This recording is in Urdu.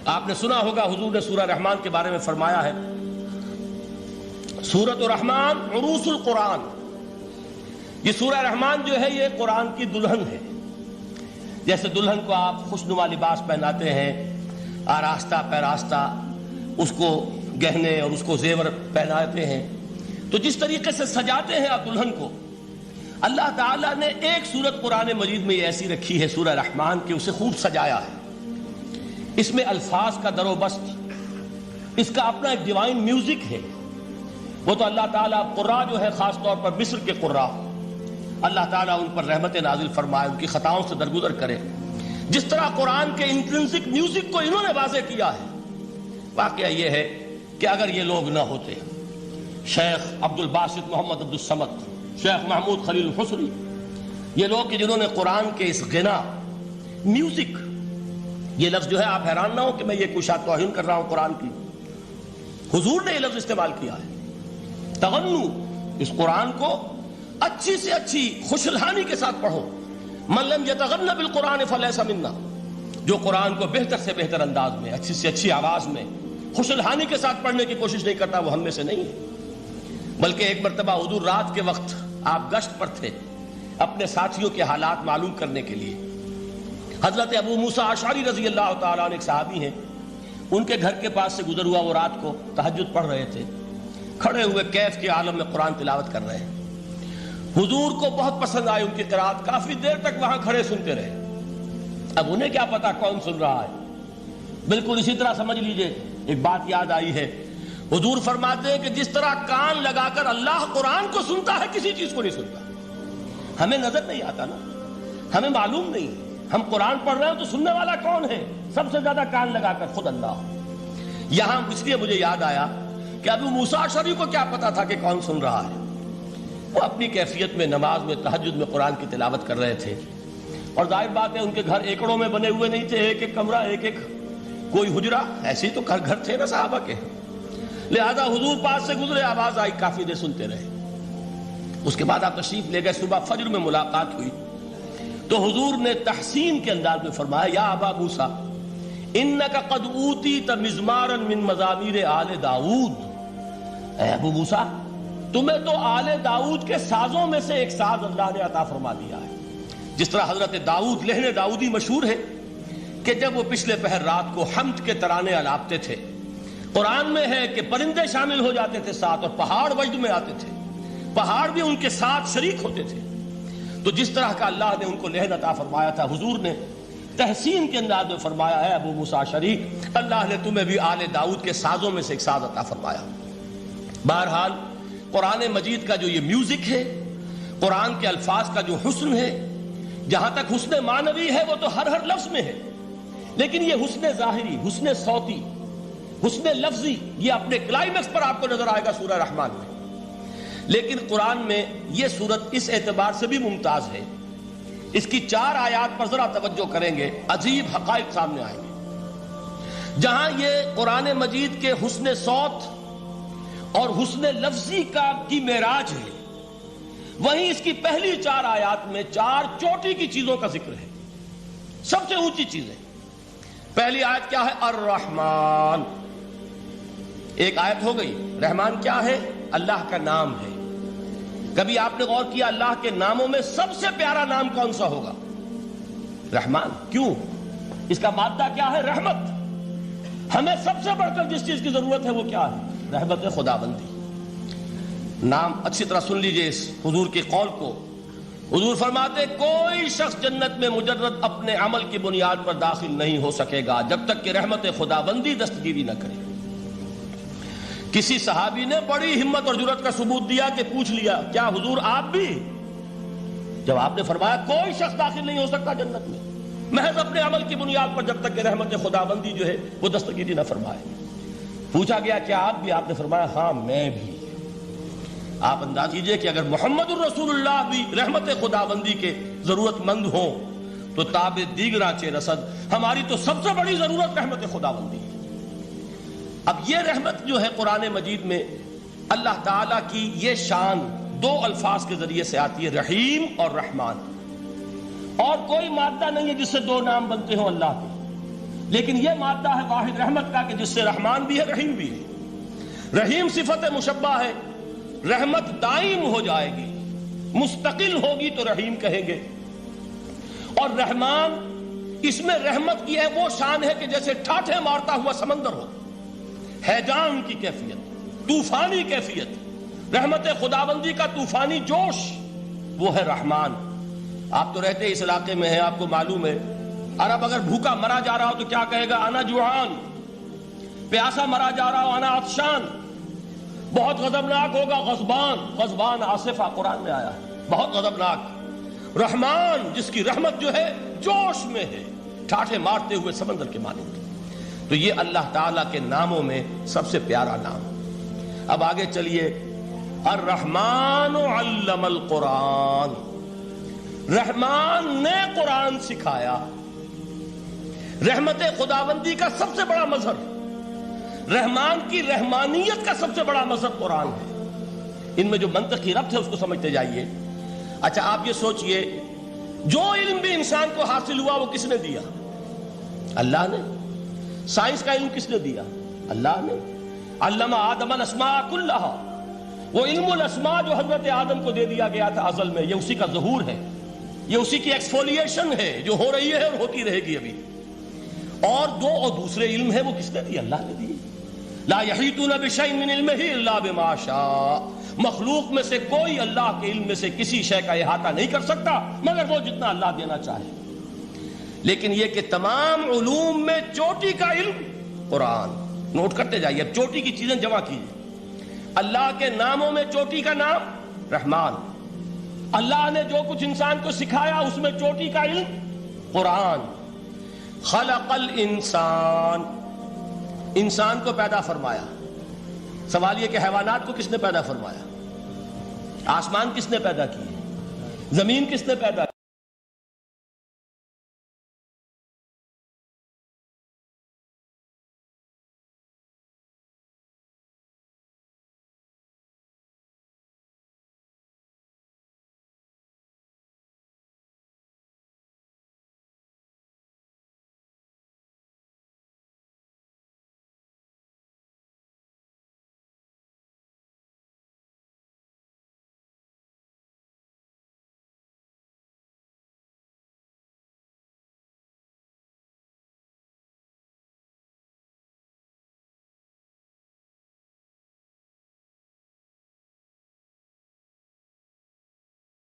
آپ نے سنا ہوگا حضور نے سورہ رحمان کے بارے میں فرمایا ہے، سورۃ الرحمان عروس القرآن. یہ سورہ رحمان جو ہے یہ قرآن کی دلہن ہے. جیسے دلہن کو آپ خوشنما لباس پہناتے ہیں، آراستہ پیراستہ اس کو گہنے اور اس کو زیور پہناتے ہیں، تو جس طریقے سے سجاتے ہیں آپ دلہن کو، اللہ تعالیٰ نے ایک سورت قرآن مجید میں یہ ایسی رکھی ہے سورہ رحمان کہ اسے خوب سجایا ہے. اس میں الفاظ کا در و بست، اس کا اپنا ایک ڈیوائن میوزک ہے. وہ تو اللہ تعالیٰ قراء جو ہے خاص طور پر مصر کے قراء، اللہ تعالیٰ ان پر رحمت نازل فرمائے، ان کی خطاؤں سے درگزر کرے. جس طرح قرآن کے انٹرنسک میوزک کو انہوں نے واضح کیا ہے. واقعہ یہ ہے کہ اگر یہ لوگ نہ ہوتے، شیخ عبد الباسط محمد عبد الصمد، شیخ محمود خلیل الحصری، یہ لوگ کہ جنہوں نے قرآن کے اس غنا میوزک، یہ لفظ جو ہے آپ حیران نہ ہو کہ میں یہ کوئی شاید توہین کر رہا ہوں قرآن کی، حضور نے یہ لفظ استعمال کیا ہے. تغنو، اس قرآن کو اچھی سے اچھی خوشلحانی کے ساتھ پڑھو. من لم یتغن بالقرآن فلیس منا، جو قرآن کو بہتر سے بہتر انداز میں، اچھی سے اچھی آواز میں، خوشلحانی کے ساتھ پڑھنے کی کوشش نہیں کرتا، وہ ہم میں سے نہیں ہے. بلکہ ایک مرتبہ حضور رات کے وقت آپ گشت پر تھے اپنے ساتھیوں کے حالات معلوم کرنے کے لیے. حضرت ابو موسیٰ اشعری رضی اللہ تعالیٰ عنہ ایک صحابی ہیں، ان کے گھر کے پاس سے گزر ہوا، وہ رات کو تہجد پڑھ رہے تھے، کھڑے ہوئے کیف کے عالم میں قرآن تلاوت کر رہے ہیں. حضور کو بہت پسند آئی ان کی قرات، کافی دیر تک وہاں کھڑے سنتے رہے. اب انہیں کیا پتا کون سن رہا ہے. بالکل اسی طرح سمجھ لیجئے ایک بات یاد آئی ہے، حضور فرماتے ہیں کہ جس طرح کان لگا کر اللہ قرآن کو سنتا ہے، کسی چیز کو نہیں سنتا. ہمیں نظر نہیں آتا نا، ہمیں معلوم نہیں، ہم قرآن پڑھ رہے ہیں تو سننے والا کون ہے؟ سب سے زیادہ کان لگا کر خود اللہ. یہاں اس لیے مجھے یاد آیا کہ ابو موسیٰ اشعری کو کیا پتا تھا کہ کون سن رہا ہے. وہ اپنی کیفیت میں نماز میں تہجد میں قرآن کی تلاوت کر رہے تھے، اور ظاہر بات ہے ان کے گھر ایکڑوں میں بنے ہوئے نہیں تھے، ایک ایک کمرہ، ایک ایک کوئی حجرہ، ایسے ہی تو گھر تھے نا صحابہ کے. لہذا حضور پاس سے گزرے، آواز آئی، کافی دیر سنتے رہے. اس کے بعد آپ تشریف لے گئے، صبح فجر میں ملاقات ہوئی تو حضور نے تحسین کے انداز میں فرمایا، یا ابا موسیٰ انک قد اوتیت مزمارا من مزامیر آل داؤد. اے ابو موسیٰ، تمہیں تو آل داؤد کے سازوں میں سے ایک ساز اللہ نے عطا فرما دیا ہے. جس طرح حضرت داؤد، لہن داؤدی مشہور ہے کہ جب وہ پچھلے پہر رات کو حمد کے ترانے الاپتے تھے، قرآن میں ہے کہ پرندے شامل ہو جاتے تھے ساتھ، اور پہاڑ وجد میں آتے تھے، پہاڑ بھی ان کے ساتھ شریک ہوتے تھے. تو جس طرح کا اللہ نے ان کو لہن عطا فرمایا تھا، حضور نے تحسین کے انداز میں فرمایا ہے ابو موسیٰ اشعری، اللہ نے تمہیں بھی آل داؤد کے سازوں میں سے ایک ساز عطا فرمایا. بہرحال قرآن مجید کا جو یہ میوزک ہے، قرآن کے الفاظ کا جو حسن ہے، جہاں تک حسن معنوی ہے وہ تو ہر لفظ میں ہے، لیکن یہ حسن ظاہری، حسن صوتی، حسن لفظی، یہ اپنے کلائمیکس پر آپ کو نظر آئے گا سورہ رحمان میں. لیکن قرآن میں یہ سورت اس اعتبار سے بھی ممتاز ہے، اس کی 4 آیات پر ذرا توجہ کریں گے، عجیب حقائق سامنے آئیں گے. جہاں یہ قرآن مجید کے حسن صوت اور حسن لفظی کی معراج ہے، وہیں اس کی پہلی 4 آیات میں 4 چوٹی کی چیزوں کا ذکر ہے، سب سے اونچی چیزیں. پہلی آیت کیا ہے؟ الرحمن. ایک آیت ہو گئی. رحمان کیا ہے؟ اللہ کا نام ہے. کبھی آپ نے غور کیا اللہ کے ناموں میں سب سے پیارا نام کون سا ہوگا؟ رحمان. کیوں؟ اس کا مادہ کیا ہے؟ رحمت. ہمیں سب سے بڑھ کر جس چیز کی ضرورت ہے وہ کیا ہے؟ رحمت خداوندی. نام اچھی طرح سن لیجئے اس حضور کے قول کو. حضور فرماتے کوئی شخص جنت میں مجرد اپنے عمل کی بنیاد پر داخل نہیں ہو سکے گا جب تک کہ رحمت خداوندی دستگیری نہ کرے. کسی صحابی نے بڑی ہمت اور جرأت کا ثبوت دیا کہ پوچھ لیا کیا حضور آپ بھی؟ جب آپ نے فرمایا کوئی شخص داخل نہیں ہو سکتا جنت میں محض اپنے عمل کی بنیاد پر جب تک کہ رحمت خداوندی جو ہے وہ دستگیری نہ فرمائے. پوچھا گیا کیا آپ بھی؟ آپ نے فرمایا ہاں میں بھی. آپ انداز کیجئے کہ اگر محمد الرسول اللہ بھی رحمت خداوندی کے ضرورت مند ہوں تو تاب دیگراں چے رسد، ہماری تو سب سے بڑی ضرورت رحمت خداوندی ہے. اب یہ رحمت جو ہے قرآن مجید میں اللہ تعالیٰ کی یہ شان 2 الفاظ کے ذریعے سے آتی ہے، رحیم اور رحمان. اور کوئی مادہ نہیں ہے جس سے 2 نام بنتے ہوں اللہ کے. لیکن یہ مادہ ہے واحد رحمت کا کہ جس سے رحمان بھی ہے رحیم بھی ہے. رحیم صفت مشبہ ہے، رحمت دائم ہو جائے گی، مستقل ہوگی تو رحیم کہیں گے. اور رحمان، اس میں رحمت کی ہے وہ شان ہے کہ جیسے ٹھاٹھے مارتا ہوا سمندر ہو، ہیجان کی کیفیت، طوفانی کیفیت، رحمت خداوندی کا طوفانی جوش، وہ ہے رحمان. آپ تو رہتے اس علاقے میں ہیں، آپ کو معلوم ہے عرب اگر بھوکا مرا جا رہا ہو تو کیا کہے گا؟ انا جوعان. پیاسا مرا جا رہا ہو انا عطشان. بہت غضبناک ہوگا غضبان، غضبان آصفہ قرآن میں آیا ہے، بہت غضبناک. رحمان جس کی رحمت جو ہے جوش میں ہے، ٹھاٹھے مارتے ہوئے سمندر کے مانند. تو یہ اللہ تعالیٰ کے ناموں میں سب سے پیارا نام. اب آگے چلیے. الرحمن علم القرآن، رحمان نے قرآن سکھایا. رحمت خداوندی کا سب سے بڑا مظہر، رحمان کی رحمانیت کا سب سے بڑا مظہر قرآن ہے. ان میں جو منطقی ربط ہے اس کو سمجھتے جائیے. اچھا آپ یہ سوچئے، جو علم بھی انسان کو حاصل ہوا وہ کس نے دیا؟ اللہ نے. سائنس کا علم کس نے دیا؟ اللہ نے. علم آدم الاسماء کلہا، وہ علم الاسماء جو حضرت آدم کو دے دیا گیا تھا ازل میں، یہ اسی کا ظہور ہے، یہ اسی کی ایکسفولیشن ہے جو ہو رہی ہے اور ہوتی رہے گی ابھی. اور دوسرے علم ہے وہ کس نے دیے؟ اللہ نے دیے. لا یحیطون بشیء من علمہ الا بما شاء، مخلوق میں سے کوئی اللہ کے علم میں سے کسی شے کا احاطہ نہیں کر سکتا مگر وہ جتنا اللہ دینا چاہے. لیکن یہ کہ تمام علوم میں چوٹی کا علم قرآن. نوٹ کرتے جائیے، اب چوٹی کی چیزیں جمع کیجیے. اللہ کے ناموں میں چوٹی کا نام رحمان. اللہ نے جو کچھ انسان کو سکھایا اس میں چوٹی کا علم قرآن. خلق الانسان، انسان کو پیدا فرمایا. سوال یہ کہ حیوانات کو کس نے پیدا فرمایا؟ آسمان کس نے پیدا کیے؟ زمین کس نے پیدا